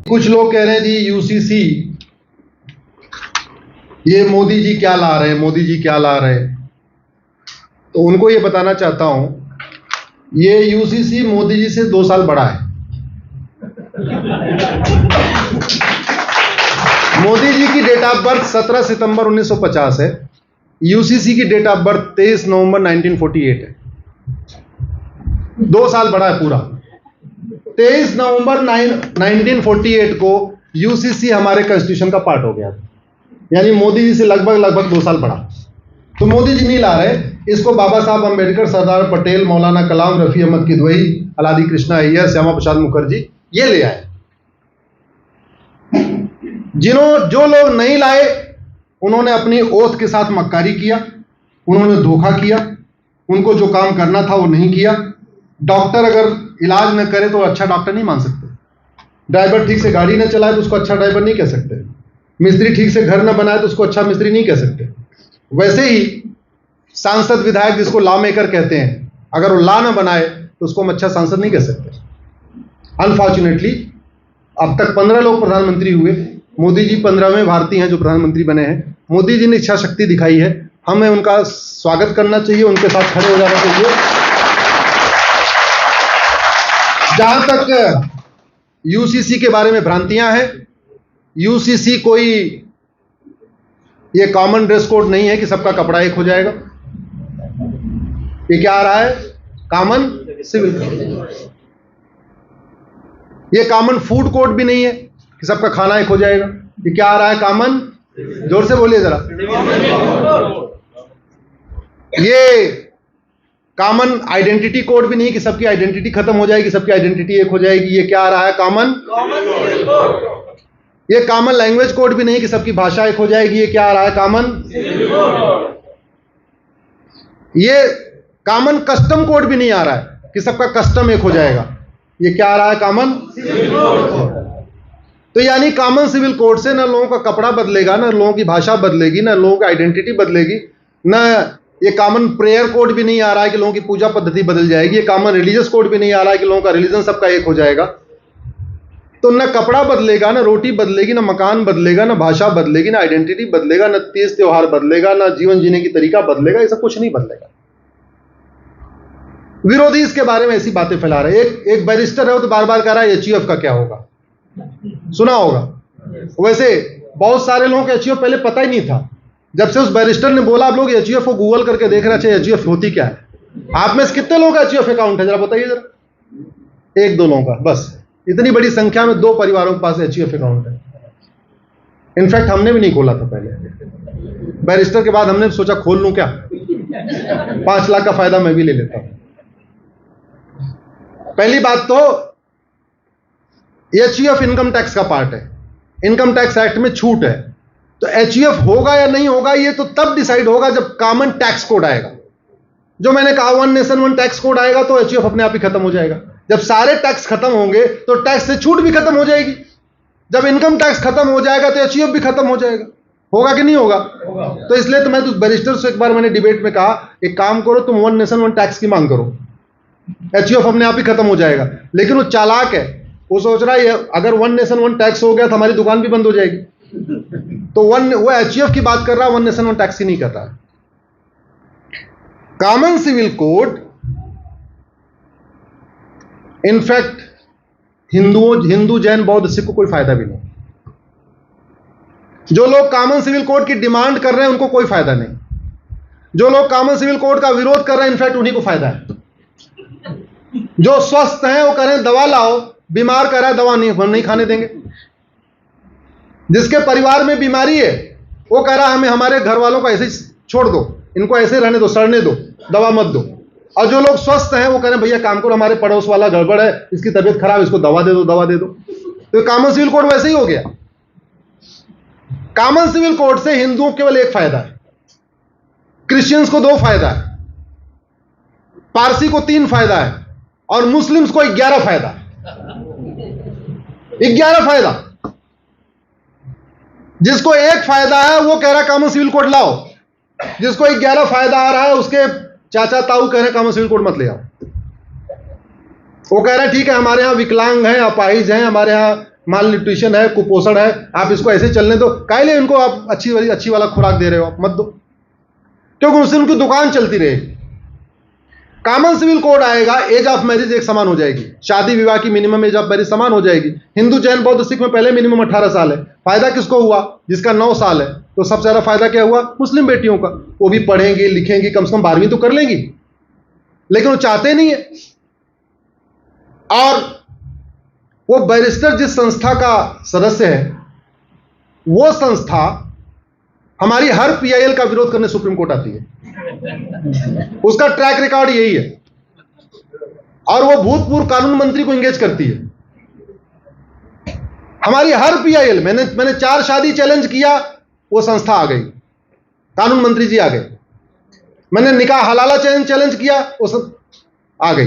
कुछ लोग कह रहे हैं जी यूसीसी, ये मोदी जी क्या ला रहे हैं, मोदी जी क्या ला रहे हैं। तो उनको ये बताना चाहता हूं, ये यूसीसी मोदी जी से 2 साल बड़ा है। मोदी जी की डेट ऑफ बर्थ 17 सितंबर 1950 है, यूसीसी की डेट ऑफ बर्थ 23 नवंबर 1948 है। 2 साल बड़ा है पूरा। 23 नवंबर 1948 को यूसीसी हमारे कॉन्स्टिट्यूशन का पार्ट हो गया, यानी मोदी जी से लगभग 2 साल बड़ा। तो मोदी जी नहीं ला रहे इसको, बाबा साहब अंबेडकर, सरदार पटेल, मौलाना कलाम, रफी अहमद किदवई, अलादी कृष्णा अय्यर, श्यामा प्रसाद मुखर्जी ये ले आए। जो लोग नहीं लाए उन्होंने अपनी ओथ के साथ मक्कारी किया, उन्होंने धोखा किया, उनको जो काम करना था वो नहीं किया। डॉक्टर अगर इलाज न करे तो अच्छा डॉक्टर नहीं मान सकते। ड्राइवर ठीक से गाड़ी न चलाए तो उसको अच्छा ड्राइवर नहीं कह सकते। मिस्त्री ठीक से घर न बनाए तो उसको अच्छा मिस्त्री नहीं कह सकते। वैसे ही सांसद विधायक, जिसको लॉ मेकर कहते हैं, अगर वो लॉ न बनाए तो उसको हम अच्छा सांसद नहीं कह सकते। अनफॉर्चुनेटली अब तक 15 लोग प्रधानमंत्री हुए, मोदी जी 15वें भारतीय हैं जो प्रधानमंत्री बने हैं। मोदी जी ने इच्छा शक्ति दिखाई है, हमें उनका स्वागत करना चाहिए, उनके साथ खड़े हो जाना चाहिए। जहां तक यूसीसी के बारे में भ्रांतियां हैं, यूसीसी कोई ये कॉमन ड्रेस कोड नहीं है कि सबका कपड़ा एक हो जाएगा। ये क्या आ रहा है? Common civil code. ये कॉमन फूड कोड भी नहीं है कि सबका खाना एक हो जाएगा। ये क्या आ रहा है? कॉमन, जोर से बोलिए जरा। ये कॉमन आइडेंटिटी कोड भी नहीं कि सबकी आइडेंटिटी खत्म हो जाएगी, सबकी आइडेंटिटी एक हो जाएगी। ये क्या आ रहा है? कॉमन। ये कॉमन लैंग्वेज कोड भी नहीं कि सबकी भाषा एक हो जाएगी। ये क्या आ रहा है? कॉमन। ये कॉमन कस्टम कोड भी नहीं आ रहा है कि सबका कस्टम एक हो जाएगा। ये क्या आ रहा है? कॉमन। तो यानी कॉमन सिविल कोड से ना लोगों का कपड़ा बदलेगा, ना लोगों की भाषा बदलेगी, ना लोगों की आइडेंटिटी बदलेगी, ना ये कॉमन प्रेयर कोड भी नहीं आ रहा है कि लोगों की पूजा पद्धति बदल जाएगी। ये कॉमन रिलीजियस कोड भी नहीं आ रहा है कि लोगों का रिलीजन सबका एक हो जाएगा। तो ना कपड़ा बदलेगा, ना रोटी बदलेगी, ना मकान बदलेगा, ना भाषा बदलेगी, ना आइडेंटिटी बदलेगा, ना तीज त्योहार बदलेगा, ना जीवन जीने की तरीका बदलेगा। ये सब कुछ नहीं बदलेगा। विरोधी इसके बारे में ऐसी बातें फैला रहे। एक बैरिस्टर है, वो तो बार बार कह रहा है एचयूएफ का क्या होगा, सुना होगा। वैसे बहुत सारे लोगों को एचयूएफ पहले पता ही नहीं था। जब से उस बैरिस्टर ने बोला आप लोग एचयूएफ को गूगल करके देख रहे हैं एचयूएफ होती क्या है। आप में से कितने लोगों का एचयूएफ अकाउंट है जरा बताइए जरा। 1-2 लोगों का बस। इतनी बड़ी संख्या में 2 परिवारों के पास एचयूएफ अकाउंट है। इनफैक्ट हमने भी नहीं खोला था पहले। बैरिस्टर के बाद हमने सोचा खोल लूं क्या, 5 लाख का फायदा मैं भी ले लेता हूं। पहली बात तो एचयूएफ इनकम टैक्स का पार्ट है, इनकम टैक्स एक्ट में छूट है। तो एचयूएफ होगा या नहीं होगा ये तो तब डिसाइड होगा जब कॉमन टैक्स कोड आएगा। जो मैंने कहा 1 नेशन 1 टैक्स कोड आएगा तो एचयूएफ अपने आप ही खत्म हो जाएगा। जब सारे टैक्स खत्म होंगे तो टैक्स से छूट भी खत्म हो जाएगी। जब इनकम टैक्स खत्म हो जाएगा तो एचयूएफ भी खत्म हो जाएगा। होगा कि नहीं होगा? तो इसलिए तो मैं तो बैरिस्टर से एक बार मैंने डिबेट में कहा, एक काम करो तुम 1 नेशन 1 टैक्स की मांग करो, एचयूएफ अपने आप ही खत्म हो जाएगा। लेकिन वो चालाक है, वो सोच रहा है अगर 1 नेशन 1 टैक्स हो गया तो हमारी दुकान भी बंद हो जाएगी। तो वो एचयूएफ की बात कर रहा है, 1 नेशन 1 टैक्स ही नहीं करता। Common civil code in fact Hindu Jain बौद्ध सिख को कोई फायदा भी नहीं। जो लोग कॉमन सिविल कोड की डिमांड कर रहे हैं उनको कोई फायदा नहीं। जो लोग कॉमन सिविल कोड का विरोध कर रहे हैं इनफैक्ट उन्हीं को फायदा है। जो स्वस्थ हैं वो कह रहे हैं दवा लाओ, बीमार कर रहा है दवा नहीं खाने देंगे। जिसके परिवार में बीमारी है वो कह रहा है हमें हमारे घर वालों को ऐसे छोड़ दो, इनको ऐसे रहने दो, सड़ने दो, दवा मत दो। और जो लोग स्वस्थ हैं वो कह रहे हैं भैया काम करो, हमारे पड़ोस वाला गड़बड़ है, इसकी तबीयत खराब, इसको दवा दे दो, दवा दे दो। तो कॉमन सिविल कोड वैसे ही हो गया। कॉमन सिविल कोड से हिंदुओं केवल 1 फायदा है, क्रिश्चियंस को 2 फायदा है, पारसी को 3 फायदा है और मुस्लिम्स को 11 फायदा। 11 फायदा। जिसको 1 फायदा है वो कह रहा है कॉमन सिविल कोड लाओ, जिसको 11 फायदा आ रहा है उसके चाचा ताऊ कह रहे हैं कॉमन सिविल कोड मत ले आओ। वो कह रहा है ठीक है हमारे यहां विकलांग हैं, अपाहिज हैं, हमारे यहां माल न्यूट्रिशन है, कुपोषण है, आप इसको ऐसे चलने दो, काहे लिए इनको आप अच्छी वाला खुराक दे रहे हो? आप मत दो, क्योंकि उससे उनकी दुकान चलती रहेगी। कॉमन सिविल कोड आएगा, एज ऑफ मैरिज एक समान हो जाएगी, शादी विवाह की मिनिमम एज ऑफ मैरिज समान हो जाएगी। हिंदू, जैन, बौद्ध, सिख में पहले मिनिमम 18 साल है। फायदा किसको हुआ? जिसका 9 साल है। तो सबसे ज्यादा फायदा क्या हुआ? मुस्लिम बेटियों का। वो भी पढ़ेंगी लिखेंगी, कम से कम 12वीं तो कर लेंगी, लेकिन वो चाहते नहीं है। और वो बैरिस्टर जिस संस्था का सदस्य है, वो संस्था हमारी हर पीआईएल का विरोध करने सुप्रीम कोर्ट आती है। उसका ट्रैक रिकॉर्ड यही है। और वो भूतपूर्व कानून मंत्री को एंगेज करती है। हमारी हर पीआईएल, मैंने 4 शादी चैलेंज किया, वो संस्था आ गई, कानून मंत्री जी आ गए। मैंने निकाह हलाला चैलेंज किया, वो सब आ गई।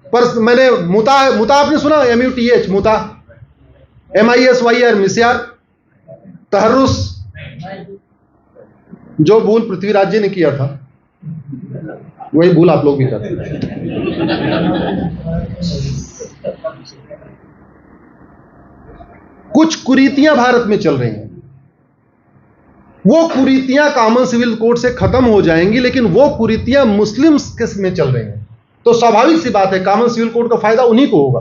पर मैंने मुता आपने सुना? MUTH, मुता, MISYR, मिस्यार, तहर्रुस, जो भूल पृथ्वीराज जी ने किया था वही भूल आप लोग भी करते हैं। कुछ कुरीतियां भारत में चल रही हैं, वो कुरीतियां कॉमन सिविल कोड से खत्म हो जाएंगी, लेकिन वो कुरीतियां मुस्लिम्स में चल रही हैं। तो स्वाभाविक सी बात है, कॉमन सिविल कोड का फायदा उन्हीं को होगा।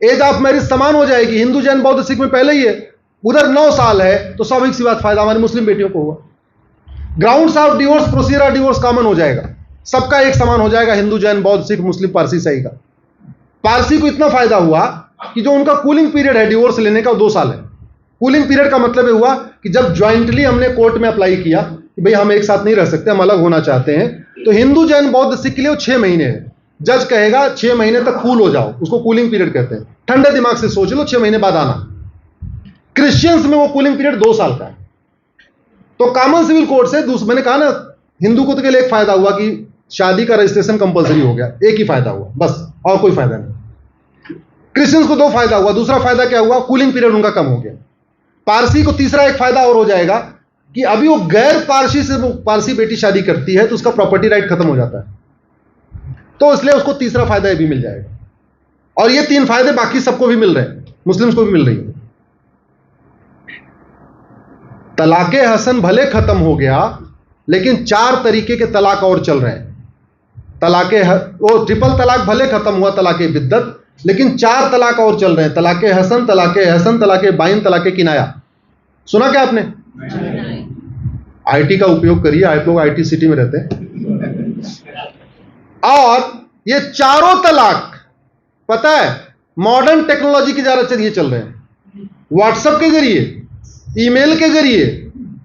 एज ऑफ मैरिज समान हो जाएगी, हिंदू, जैन, बौद्ध, सिख में पहले ही है, उधर 9 साल है, तो स्वाभाविक सी बात फायदा हमारी मुस्लिम बेटियों को होगा। Grounds of divorce, procedure of divorce common हो जाएगा, सबका एक समान हो जाएगा, हिंदू, जैन, बौद्ध, सिख, मुस्लिम, पारसी, ईसाई का। पारसी को इतना फायदा हुआ कि जो उनका कूलिंग पीरियड है डिवोर्स लेने का, 2 साल है। कूलिंग पीरियड का मतलब ये हुआ कि जब ज्वाइंटली हमने कोर्ट में अप्लाई किया कि भाई हम एक साथ नहीं रह सकते, हम अलग होना चाहते हैं, तो हिंदू, जैन, बौद्ध, सिख के लिए वो 6 महीने है। जज कहेगा 6 महीने तक कूल हो जाओ, उसको कूलिंग पीरियड कहते हैं। ठंडे दिमाग से सोच लो, 6 महीने बाद आना। क्रिश्चियंस में वो कूलिंग पीरियड 2 साल का है। तो कॉमन सिविल कोड से मैंने कहा ना, हिंदू को तो केवल एक फायदा हुआ कि शादी का रजिस्ट्रेशन कंपलसरी हो गया, एक ही फायदा हुआ बस, और कोई फायदा नहीं। क्रिश्चियंस को 2 फायदा हुआ, दूसरा फायदा क्या हुआ? कूलिंग पीरियड उनका कम हो गया। पारसी को तीसरा एक फायदा और हो जाएगा कि अभी वो गैर पारसी से पारसी बेटी शादी करती है तो उसका प्रॉपर्टी राइट खत्म हो जाता है, तो इसलिए उसको तीसरा फायदा ये भी मिल जाएगा। और ये 3 फायदे बाकी सबको भी मिल रहे हैं, मुस्लिम्स को भी मिल रही है। तलाके हसन भले खत्म हो गया, लेकिन 4 तरीके के तलाक और चल रहे हैं। वो ट्रिपल तलाक भले खत्म हुआ, तलाके बिद्दत, लेकिन 4 तलाक और चल रहे हैं। तलाके हसन, तलाके बाइन, तलाके किनाया। सुना क्या आपने? आईटी का उपयोग करिए, आप लोग आईटी सिटी में रहते हैं। और ये चारों तलाक पता है मॉडर्न टेक्नोलॉजी के जरिए चल रहे हैं। व्हाट्सएप के जरिए, ईमेल के जरिए,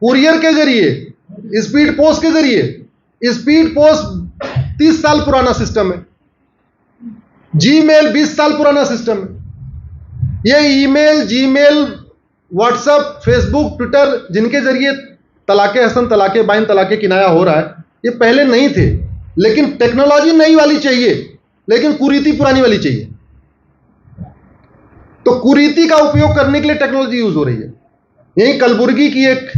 कुरियर के जरिए, स्पीड पोस्ट के जरिए। स्पीड पोस्ट 30 साल पुराना सिस्टम है, जीमेल 20 साल पुराना सिस्टम है। ये email, Gmail, WhatsApp, Facebook, Twitter, जिनके जरिए तलाके हसन, तलाके बाइन, तलाके किनाया हो रहा है, ये पहले नहीं थे। लेकिन टेक्नोलॉजी नई वाली चाहिए, लेकिन कुरीति पुरानी वाली चाहिए। तो कुरीति का उपयोग करने के लिए टेक्नोलॉजी यूज हो रही है। यही कलबुर्गी की एक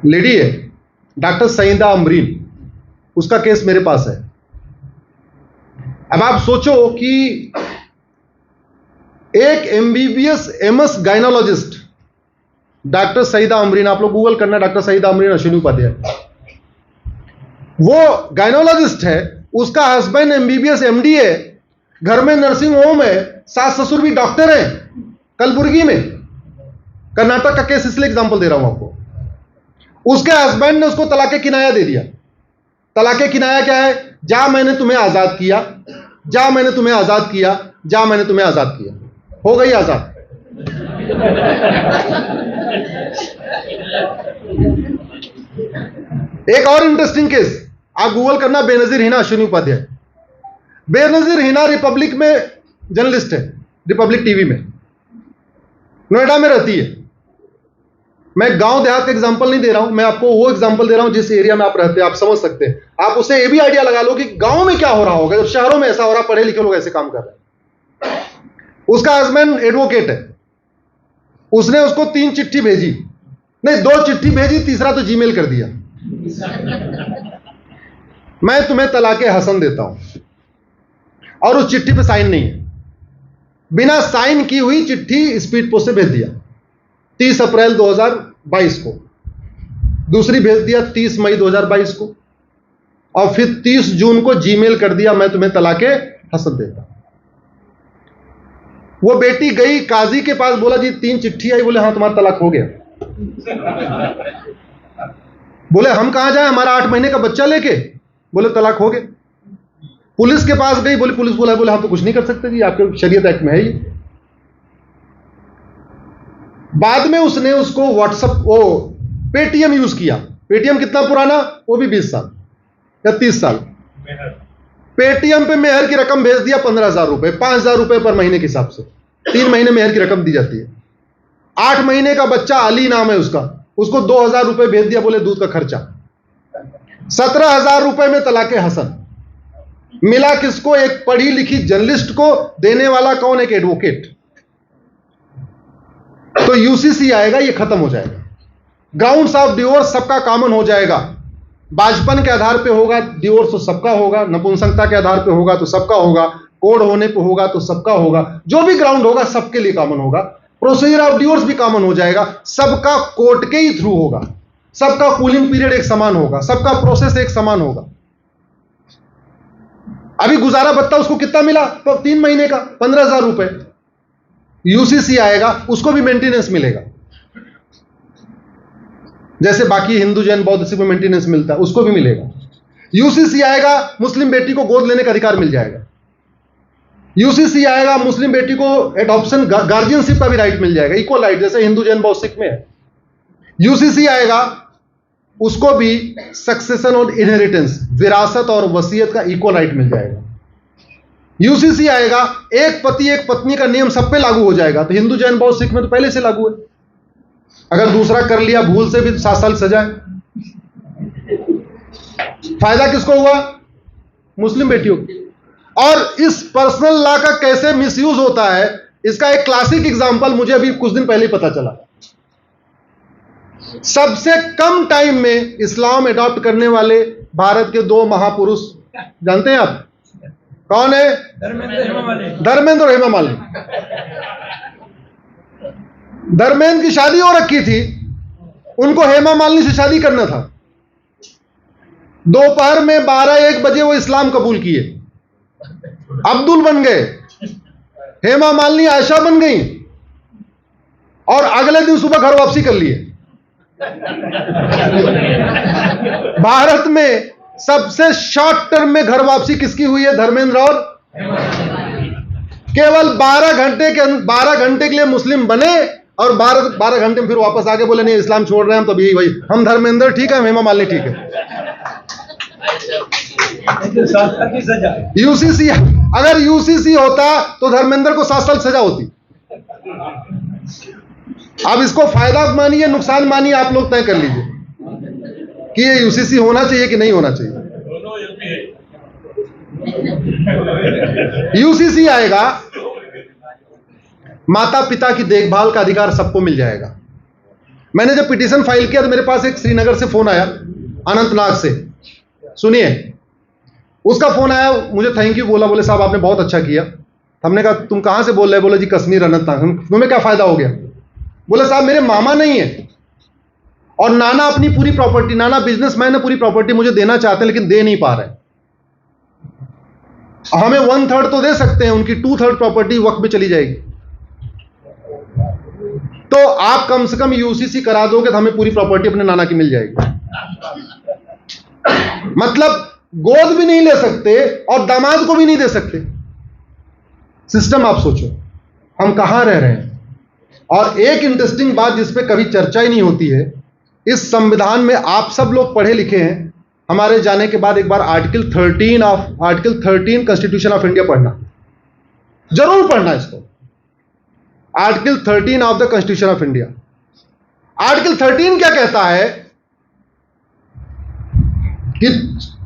लेडी है, डॉक्टर सईदा अमरीन, उसका केस मेरे पास है। अब आप सोचो कि एक MBBS MS gynaecologist doctor Saeeda Amreen, आप लोग गूगल करना डॉक्टर सईदा अमरीन अश्विनी उपाध्याय, वो गायनोलॉजिस्ट है, उसका हस्बैंड MBBS MD है, घर में नर्सिंग होम है, सास ससुर भी डॉक्टर हैं, कलबुर्गी में। कर्नाटक का केस इसलिए एग्जांपल दे रहा हूं आपको। उसके हस्बैंड ने उसको तलाके किनाया दे दिया। तलाके किनाया क्या है? जा मैंने तुम्हें आजाद किया, जा मैंने तुम्हें आजाद किया, जा मैंने तुम्हें आजाद किया, हो गई आजाद। एक और इंटरेस्टिंग केस, आप गूगल करना, बेनजीर हिना अश्विनी उपाध्याय। बेनजीर हिना रिपब्लिक में जर्नलिस्ट है, रिपब्लिक टीवी में, नोएडा में रहती है। मैं गांव देहात का एग्जांपल नहीं दे रहा हूं, मैं आपको वो एग्जांपल दे रहा हूं जिस एरिया में आप रहते हैं, आप समझ सकते हैं। आप उससे ये भी आइडिया लगा लो कि गांव में क्या हो रहा होगा जब शहरों में ऐसा हो रहा, पढ़े लिखे लोग ऐसे काम कर रहे हैं। उसका हस्बैंड एडवोकेट है, उसने उसको 3 चिट्ठी भेजी, नहीं 2 चिट्ठी भेजी, तीसरा तो जीमेल कर दिया, मैं तुम्हें तलाके हसन देता हूं, और उस चिट्ठी पे साइन नहीं है। बिना साइन की हुई चिट्ठी स्पीड पोस्ट से भेज दिया 30 अप्रैल 2022 को, दूसरी भेज दिया 30 मई 2022 को, और फिर 30 जून को जीमेल कर दिया मैं तुम्हें तलाके हसन देता। वो बेटी गई काजी के पास, बोला जी 3 चिट्ठी आई, बोले हाँ तुम्हारा तलाक हो गया। बोले हम कहां जाए, हमारा 8 महीने का बच्चा लेके, बोले तलाक हो गया। पुलिस के पास गई, बोले पुलिस बोले हम तो कुछ नहीं कर सकते जी, आपके शरीयत एक्ट में है ये। बाद में उसने उसको व्हाट्सएप वो पेटीएम यूज किया। पेटीएम कितना पुराना, वो भी 20 साल या 30 साल। पेटीएम पे मेहर की रकम भेज दिया 15,000 रुपए, 5,000 रुपए पर महीने के हिसाब से, 3 महीने मेहर की रकम दी जाती है। 8 महीने का बच्चा अली नाम है उसका, उसको 2,000 रुपए भेज दिया, बोले दूध का खर्चा। 17,000 रुपए में तलाके हसन। मिला किसको, एक पढ़ी लिखी जर्नलिस्ट को, देने वाला कौन, एक एडवोकेट। तो यूसीसी आएगा, ये खत्म हो जाएगा। ग्राउंड्स ऑफ डिवोर्स सबका कॉमन हो जाएगा। बाजपन के आधार पे होगा डिवोर्स तो सबका होगा, नपुंसकता के आधार पे होगा तो सबका होगा, कोड होने पे होगा तो सबका होगा, जो भी ग्राउंड होगा सबके लिए कॉमन होगा। प्रोसीजर ऑफ डिवोर्स भी कॉमन हो जाएगा, सबका कोर्ट के ही थ्रू होगा, सबका कूलिंग पीरियड एक समान होगा, सबका प्रोसेस एक समान होगा। अभी गुजारा भत्ता उसको कितना मिला, तो 3 महीने का 15,000 रुपए। यूसीसी आएगा, उसको भी मेंटेनेंस मिलेगा, जैसे बाकी हिंदू जैन बौद्ध सिख में मेंटेनेंस मिलता है, उसको भी मिलेगा। यूसीसी आएगा, मुस्लिम बेटी को गोद लेने का अधिकार मिल जाएगा। यूसीसी आएगा, मुस्लिम बेटी को एडॉप्शन गार्जियनशिप का भी राइट मिल जाएगा, इक्वल राइट, जैसे हिंदू जैन बौद्ध सिख में है। यूसीसी आएगा, उसको भी सक्सेशन और इनहेरिटेंस, विरासत और वसीयत का इक्वल राइट मिल जाएगा। यूसीसी आएगा, एक पति एक पत्नी का नियम सब पे लागू हो जाएगा। तो हिंदू जैन बौद्ध सिख में तो पहले से लागू है, अगर दूसरा कर लिया भूल से भी 7 साल सजा है। फायदा किसको हुआ, मुस्लिम बेटियों को। और इस पर्सनल लॉ का कैसे मिसयूज होता है, इसका एक क्लासिक एग्जांपल मुझे अभी कुछ दिन पहले पता चला। सबसे कम टाइम में इस्लाम अडॉप्ट करने वाले भारत के 2 महापुरुष जानते हैं आप, कौन है, धर्मेंद्र और हेमा मालिनी। धर्मेंद्र की शादी हो रखी थी, उनको हेमा मालिनी से शादी करना था। दोपहर में 12-1 बजे वो इस्लाम कबूल किए, अब्दुल बन गए, हेमा मालिनी आयशा बन गई, और अगले दिन सुबह घर वापसी कर लिए। भारत में सबसे शॉर्ट टर्म में घर वापसी किसकी हुई है, धर्मेंद्र और केवल 12 घंटे के लिए मुस्लिम बने, और 12 घंटे में फिर वापस आके बोले नहीं इस्लाम छोड़ रहे हैं हम, तो यही वही हम धर्मेंद्र ठीक है, हेमा मालिनी ठीक है। यूसीसी, अगर यूसीसी होता तो धर्मेंद्र को 7 साल सजा होती। अब इसको फायदा मानिए नुकसान मानिए, आप लोग तय कर लीजिए कि ये यूसीसी होना चाहिए कि नहीं होना चाहिए। यूसीसी आएगा, माता पिता की देखभाल का अधिकार सबको मिल जाएगा। मैंने जब पिटीशन फाइल किया तो मेरे पास एक श्रीनगर से फोन आया, अनंतनाग से, सुनिए उसका फोन आया, मुझे थैंक यू बोला, बोले साहब आपने बहुत अच्छा किया। हमने कहा तुम कहां से बोल रहे, बोले जी कश्मीर अनंतनाग। तुम्हें क्या फायदा हो गया, बोले साहब मेरे मामा नहीं है और नाना अपनी पूरी प्रॉपर्टी, नाना बिजनेसमैन है, पूरी प्रॉपर्टी मुझे देना चाहते हैं लेकिन दे नहीं पा रहे। हमें 1/3 तो दे सकते हैं, उनकी 2/3 प्रॉपर्टी वक्त में चली जाएगी। तो आप कम से कम यूसीसी करा दोगे तो हमें पूरी प्रॉपर्टी अपने नाना की मिल जाएगी। मतलब गोद भी नहीं ले सकते और दामाद को भी नहीं दे सकते। सिस्टम आप सोचो हम कहां रह रहे हैं। और एक इंटरेस्टिंग बात जिस पे कभी चर्चा ही नहीं होती है, इस संविधान में आप सब लोग पढ़े लिखे हैं, हमारे जाने के बाद एक बार आर्टिकल 13 कॉन्स्टिट्यूशन ऑफ इंडिया पढ़ना, जरूर पढ़ना इसको। Article 13 of the constitution of India. Article 13 क्या कहता है कि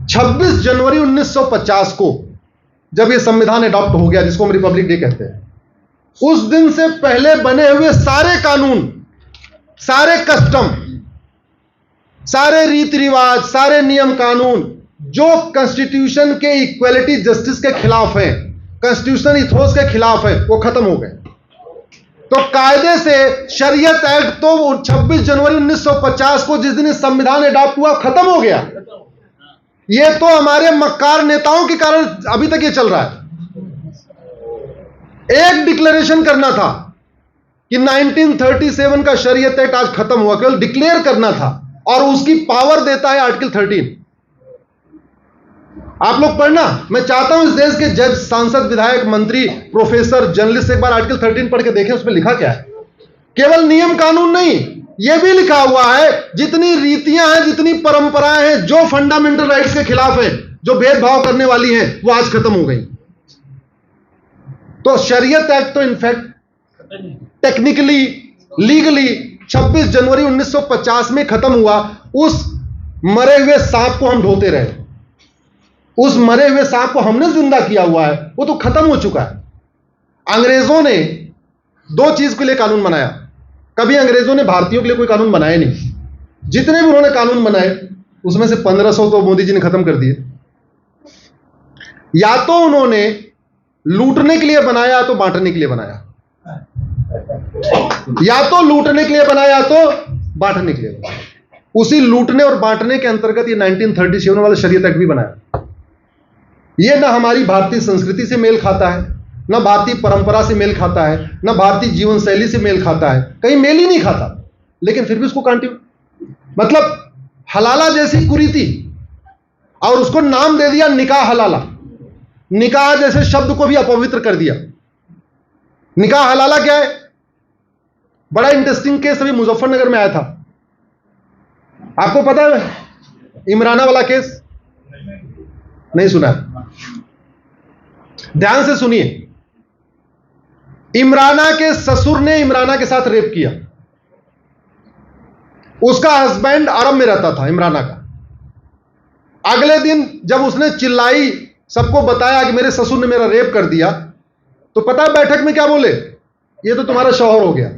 26 जनवरी 1950 को जब यह संविधान अडॉप्ट हो गया, जिसको हम रिपब्लिक डे कहते हैं, उस दिन से पहले बने हुए सारे कानून, सारे कस्टम, सारे रीति रिवाज, सारे नियम कानून जो कॉन्स्टिट्यूशन के इक्वालिटी जस्टिस के खिलाफ हैं, कॉन्स्टिट्यूशनल इथोस के खिलाफ है, वो खत्म हो गए। तो कायदे से शरीयत एक्ट तो 26 जनवरी 1950 को जिस दिन संविधान अडॉप्ट हुआ खत्म हो गया। ये तो हमारे मक्कार नेताओं के कारण अभी तक ये चल रहा है। एक डिक्लेरेशन करना था कि 1937 का शरीयत एक्ट आज खत्म हुआ, केवल डिक्लेयर करना था, और उसकी पावर देता है आर्टिकल 13। आप लोग पढ़ना, मैं चाहता हूं इस देश के जज, सांसद, विधायक, मंत्री, प्रोफेसर, जर्नलिस्ट एक बार आर्टिकल 13 पढ़ के देखें उसमें लिखा क्या है। केवल नियम कानून नहीं, यह भी लिखा हुआ है जितनी रीतियां हैं, जितनी परंपराएं हैं जो फंडामेंटल राइट्स के खिलाफ है, जो भेदभाव करने वाली हैं, वो आज खत्म हो गई। तो शरीयत एक्ट तो इनफैक्ट टेक्निकली, लीगली 26 जनवरी 1950 में खत्म हुआ। उस मरे हुए सांप को हम ढोते रहे, उस मरे हुए सांप को हमने जिंदा किया हुआ है, वो तो खत्म हो चुका है। अंग्रेजों ने दो चीज के लिए कानून बनाया। कभी अंग्रेजों ने भारतीयों के लिए कोई कानून बनाया नहीं। जितने भी उन्होंने कानून बनाए उसमें से 1500 तो मोदी जी ने खत्म कर दिए। या तो उन्होंने लूटने के लिए बनाया, तो बांटने के लिए बनाया, या तो लूटने के लिए बनाया, तो बांटने के लिए बनाया। उसी लूटने और बांटने के अंतर्गत ये 1937 वाला शरीयत एक्ट भी बनाया। ये ना हमारी भारतीय संस्कृति से मेल खाता है, ना भारतीय परंपरा से मेल खाता है, ना भारतीय जीवन शैली से मेल खाता है, कहीं मेल ही नहीं खाता, लेकिन फिर भी उसको कंटिन्यू, मतलब हलाला जैसी कुरीति, और उसको नाम दे दिया निकाह हलाला। निकाह जैसे शब्द को भी अपवित्र कर दिया। निकाह हलाला क्या है? बड़ा इंटरेस्टिंग केस अभी मुजफ्फरनगर में आया था, आपको पता है? इमराना वाला केस नहीं सुना? ध्यान से सुनिए। इमराना के ससुर ने इमराना के साथ रेप किया। उसका हस्बैंड अरब में रहता था, इमराना का। अगले दिन जब उसने चिल्लाई, सबको बताया कि मेरे ससुर ने मेरा रेप कर दिया, तो पता है बैठक में क्या बोले? ये तो तुम्हारा शौहर हो गया।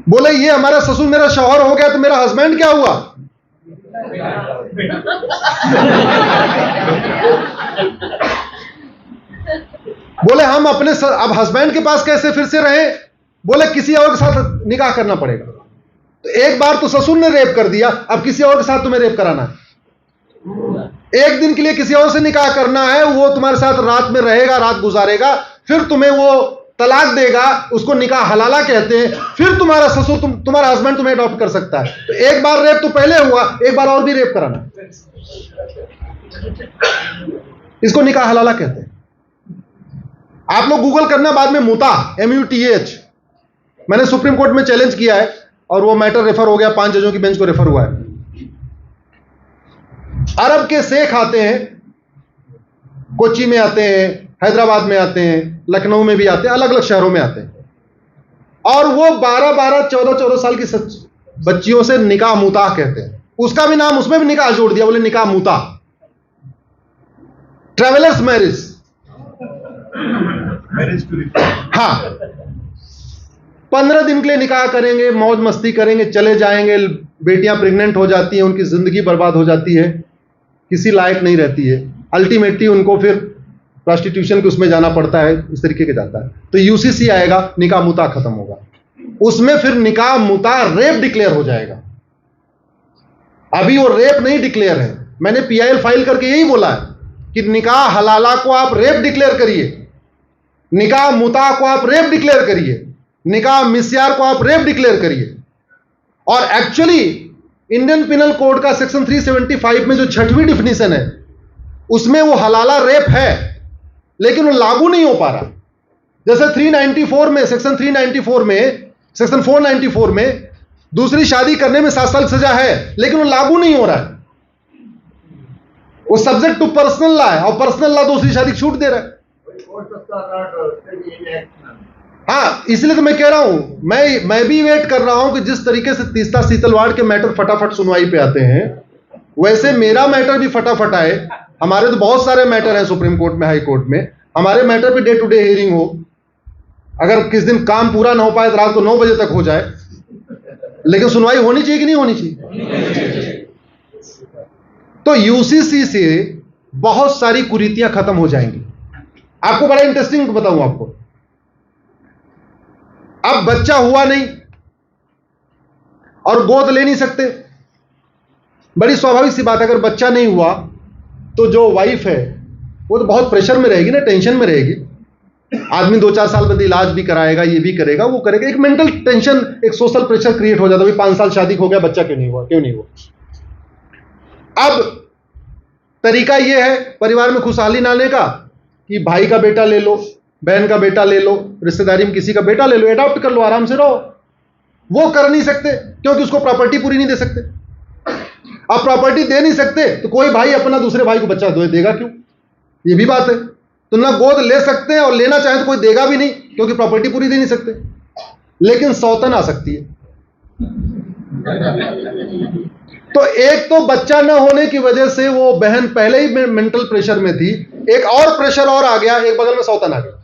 बोले ये हमारा ससुर मेरा शौहर हो गया, तो मेरा हस्बैंड क्या हुआ? बोले हम अपने अब हस्बैंड के पास कैसे फिर से रहे? बोले किसी और के साथ निकाह करना पड़ेगा। तो एक बार तो ससुर ने रेप कर दिया, अब किसी और के साथ तुम्हें रेप कराना है। एक दिन के लिए किसी और से निकाह करना है, वो तुम्हारे साथ रात में रहेगा, रात गुजारेगा, फिर तुम्हें वो तलाक देगा, उसको निकाह हलाला कहते हैं। फिर तुम्हारा ससुर, तुम्हारा हस्बैंड तुम्हें अडॉप्ट कर सकता है। तो एक बार रेप तो पहले हुआ, एक बार और भी रेप कराना, इसको निकाह हलाला कहते हैं। आप लोग गूगल करना बाद में, मुता, MUTH। मैंने सुप्रीम कोर्ट में चैलेंज किया है और वो मैटर रेफर हो गया, 5 जजों की बेंच को रेफर हुआ है। अरब के शेख आते हैं, कोच्चि में आते हैं, हैदराबाद में आते हैं, लखनऊ में भी आते हैं, अलग अलग शहरों में आते हैं, और वो 12-12, 14-14 साल की बच्चियों से निकाह मुता कहते हैं। उसका भी नाम, उसमें भी निकाह जोड़ दिया, बोले निकाह मुता, ट्रेवलर्स मैरिज। हाँ, 15 दिन के लिए निकाह करेंगे, मौज मस्ती करेंगे, चले जाएंगे। बेटियां प्रेग्नेंट हो जाती हैं, उनकी जिंदगी बर्बाद हो जाती है, किसी लायक नहीं रहती है। अल्टीमेटली उनको फिर प्रोस्टिट्यूशन के उसमें जाना पड़ता है, इस तरीके के जाता है। तो UCC आएगा, निकाह मुता खत्म होगा, उसमें फिर निकाह मुता रेप डिक्लेयर हो जाएगा। अभी वो रेप नहीं डिक्लेयर है। मैंने PIL फाइल करके यही बोला है कि निकाह हलाला को आप रेप डिक्लेयर करिए, निकाह मुता को आप रेप डिक्लेयर करिए, निकाह मिस्यार को आप रेप डिक्लेयर करिए। और एक्चुअली इंडियन पिनल कोड का सेक्शन 375 में जो 6वीं डिफिनीशन है, उसमें वो हलाला रेप है, लेकिन वो लागू नहीं हो पा रहा। जैसे 394 में, सेक्शन 394 में, सेक्शन 494 में दूसरी शादी करने में 7 साल सजा है, लेकिन वो लागू नहीं हो रहा है। वो सब्जेक्ट टू पर्सनल लॉ है, और पर्सनल लॉ दूसरी शादी छूट दे रहा है। हाँ, इसलिए तो मैं कह रहा हूं, मैं भी वेट कर रहा हूं कि जिस तरीके से तीस्ता सीतलवाड़ के मैटर फटाफट सुनवाई पे आते हैं, वैसे मेरा मैटर भी फटाफट आए। हमारे तो बहुत सारे मैटर हैं सुप्रीम कोर्ट में, हाई कोर्ट में। हमारे मैटर पे डे टू डे हियरिंग हो। अगर किस दिन काम पूरा ना हो पाए तो रात को 9 बजे तक हो जाए, लेकिन सुनवाई होनी चाहिए कि नहीं होनी चाहिए? तो UCC से बहुत सारी कुरीतियां खत्म हो जाएंगी। आपको बड़ा इंटरेस्टिंग बताऊं आपको, अब बच्चा हुआ नहीं और गोद ले नहीं सकते, बड़ी स्वाभाविक सी बात है, अगर बच्चा नहीं हुआ तो जो वाइफ है वो तो बहुत प्रेशर में रहेगी ना, टेंशन में रहेगी। आदमी 2-4 साल बाद इलाज भी कराएगा, ये भी करेगा, वो करेगा, एक मेंटल टेंशन, एक सोशल प्रेशर क्रिएट हो जाता है। 5 साल शादी हो गया, बच्चा क्यों नहीं हुआ। अब तरीका ये है परिवार में खुशहाली लाने का कि भाई का बेटा ले लो, बहन का बेटा ले लो, रिश्तेदारी में किसी का बेटा ले लो, एडॉप्ट कर लो, आराम से रहो। वो कर नहीं सकते क्योंकि उसको प्रॉपर्टी पूरी नहीं दे सकते। अब प्रॉपर्टी दे नहीं सकते तो कोई भाई अपना दूसरे भाई को बच्चा देगा क्यों, ये भी बात है। तो ना गोद ले सकते हैं और लेना चाहे तो कोई देगा भी नहीं क्योंकि प्रॉपर्टी पूरी दे नहीं सकते, लेकिन सौतन आ सकती है। तो एक तो बच्चा न होने की वजह से वो बहन पहले ही मेंटल प्रेशर में थी, एक और प्रेशर और आ गया, एक बगल में सौतन आ गया।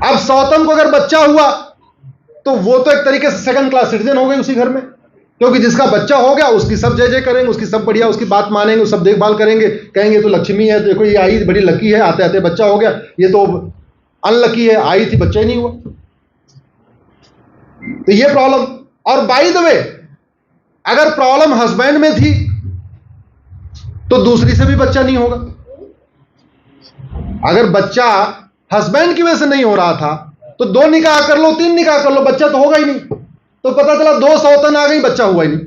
अब सौतन को अगर बच्चा हुआ तो वो तो एक तरीके से सेकंड क्लास सिटीजन हो गई उसी घर में, क्योंकि जिसका बच्चा हो गया उसकी सब जय जय करेंगे, उसकी सब बढ़िया, उसकी बात मानेंगे, सब देखभाल करेंगे, कहेंगे तो लक्ष्मी है, देखो ये आई बड़ी लकी है, आते आते बच्चा हो गया, ये तो अनलकी है, आई थी बच्चा ही नहीं हुआ। तो ये प्रॉब्लम। और बाय द वे अगर प्रॉब्लम हस्बैंड में थी तो दूसरी से भी बच्चा नहीं होगा। अगर बच्चा हस्बैंड की वजह से नहीं हो रहा था तो 2 निकाह कर लो, 3 निकाह कर लो, बच्चा तो होगा ही नहीं। तो पता चला 2 सौतन आ गई, बच्चा हुआ ही नहीं।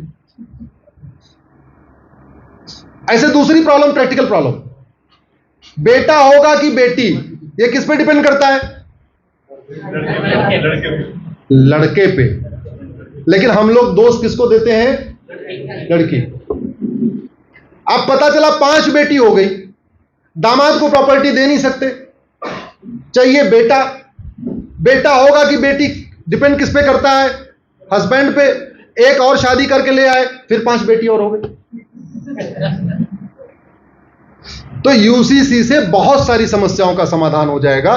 ऐसे दूसरी प्रॉब्लम, प्रैक्टिकल प्रॉब्लम, बेटा होगा कि बेटी, ये किस पे डिपेंड करता है? लड़के पे। लेकिन हम लोग दोस्त किसको देते हैं? लड़की। अब पता चला 5 बेटी हो गई, दामाद को प्रॉपर्टी दे नहीं सकते, चाहिए बेटा। बेटा होगा कि बेटी, डिपेंड किस पे करता है? हस्बैंड पे। एक और शादी करके ले आए, फिर 5 बेटी और हो गई। तो यूसीसी से बहुत सारी समस्याओं का समाधान हो जाएगा,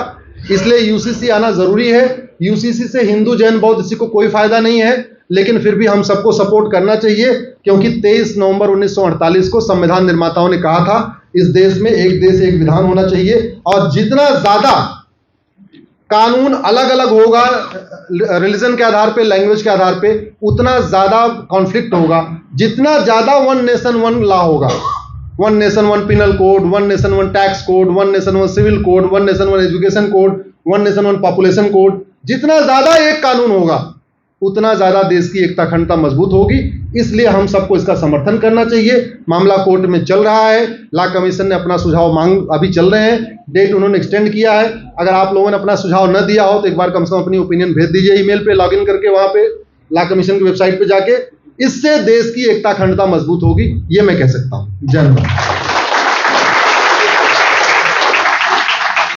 इसलिए यूसीसी आना जरूरी है। यूसीसी से हिंदू, जैन, बौद्ध इसी को कोई फायदा नहीं है, लेकिन फिर भी हम सबको सपोर्ट करना चाहिए, क्योंकि 23 नवंबर 1948 को संविधान निर्माताओं ने कहा था इस देश में एक देश एक विधान होना चाहिए, और जितना ज्यादा कानून अलग अलग होगा रिलीजन के आधार पे, लैंग्वेज के आधार पे, उतना ज्यादा कॉन्फ्लिक्ट होगा। जितना ज्यादा वन नेशन वन लॉ होगा, one nation one penal code, one nation one tax code, one nation one civil code, one nation one education code, one nation one population code, जितना ज्यादा एक कानून होगा उतना ज्यादा देश की एकता अखंडता मजबूत होगी। इसलिए हम सबको इसका समर्थन करना चाहिए। मामला कोर्ट में चल रहा है, लॉ कमीशन ने अपना सुझाव मांग, अभी चल रहे हैं, डेट उन्होंने एक्सटेंड किया है। अगर आप लोगों ने अपना सुझाव न दिया हो तो एक बार कम से कम अपनी ओपिनियन भेज दीजिए ईमेल पे, लॉगिन करके वहां पे लॉ कमीशन की वेबसाइट पे जाके। इससे देश की एकता अखंडता मजबूत होगी, ये मैं कह सकता हूं। जय हिंद।